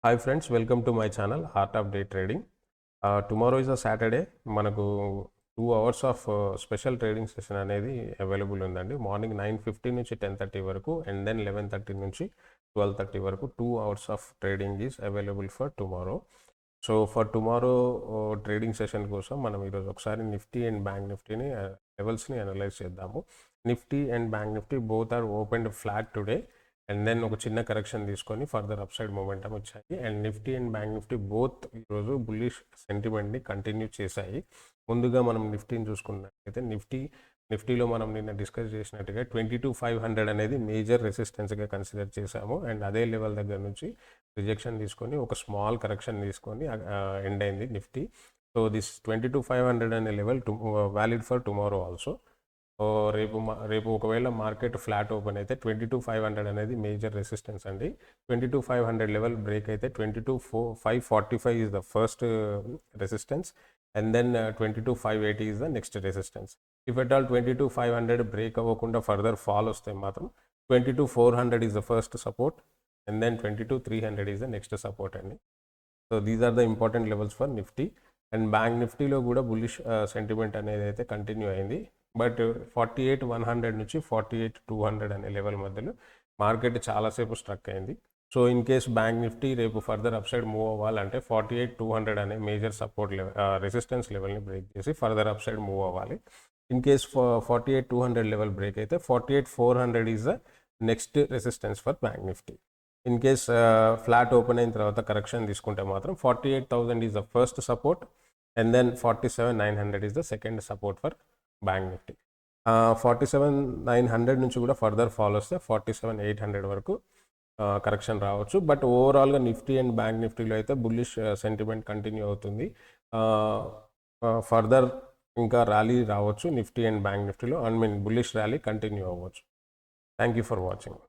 Hi friends, welcome to my channel Art of Day Trading. Tomorrow is a Saturday. మనకు 2 hours of special trading session అనేది available ఉందండి. Morning 9:50 నుంచి 10:30 వరకు and then 11:30 నుంచి 12:30 వరకు 2 hours of trading is available for tomorrow. So for tomorrow trading session కోసం మనం ఈరోజు ఒకసారి నిఫ్టీ అండ్ బ్యాంక్ నిఫ్టీని లెవెల్స్ని అనలైజ్ చేద్దాము. Nifty and bank Nifty both are opened flat today and then ఒక చిన్న కరెక్షన్ తీసుకొని ఫర్దర్ అప్ సైడ్ మొమెంటం వచ్చాయి. And Nifty and bank Nifty both ఈరోజు బుల్లిష్ సెంటిమెంట్ని కంటిన్యూ చేశాయి. ముందుగా మనం నిఫ్టీని చూసుకున్నట్లయితే నిఫ్టీలో మనం నిన్న డిస్కస్ చేసినట్టుగా 22,500 అనేది మేజర్ రెసిస్టెన్స్గా కన్సిడర్ చేశాము. అండ్ అదే లెవెల్ దగ్గర నుంచి రిజెక్షన్ తీసుకొని ఒక స్మాల్ కరెక్షన్ తీసుకొని ఎండ్ అయింది నిఫ్టీ. సో దిస్ 22,500 అనే level valid for tomorrow also. రేపు ఒకవేళ మార్కెట్ ఫ్లాట్ ఓపెన్ అయితే 22,500 అనేది మేజర్ రెసిస్టెన్స్ అండి. 22,500 లెవెల్ బ్రేక్ అయితే 22,545 is the first resistance and then 22,580 is the next resistance. If at all 22,500 break అవ్వకుండా ఫర్దర్ ఫాల్ వస్తే మాత్రం 22,400 is the first support and then 22,300 is the next support అండి. So these are the important levels for Nifty. And bank నిఫ్టీలో కూడా bullish sentiment అనేది అయితే continue అయింది. But 48,100 నుంచి 48,200 అనే లెవెల్ మధ్యలో మార్కెట్ చాలాసేపు స్ట్రక్ అయింది. So in case bank Nifty రేపు ఫర్దర్ అప్ సైడ్ మూవ్ అవ్వాలంటే 48,200 అనే మేజర్ సపోర్ట్ లెవెల్ రెసిస్టెన్స్ లెవెల్ని బ్రేక్ చేసి ఫర్దర్ అప్ సైడ్ మూవ్ అవ్వాలి. ఇన్ కేస్ 48,200 లెవెల్ బ్రేక్ అయితే 48,400 is the next resistance for bank Nifty. In case flat open అయిన తర్వాత correction తీసుకుంటే మాత్రం 48,000 is the first support and then 47,900 is the second support for bank Nifty. 47,900 నుంచి కూడా further fall వస్తే 47,800 వరకు correction రావచ్చు. బట్ ఓవరాల్గా నిఫ్టీ అండ్ బ్యాంక్ నిఫ్టీలో అయితే బుల్లిష్ సెంటిమెంట్ కంటిన్యూ అవుతుంది. ఫర్దర్ ఇంకా ర్యాలీ రావచ్చు నిఫ్టీ అండ్ బ్యాంక్ నిఫ్టీలో. బుల్లిష్ ర్యాలీ కంటిన్యూ అవ్వచ్చు. Thank you for watching.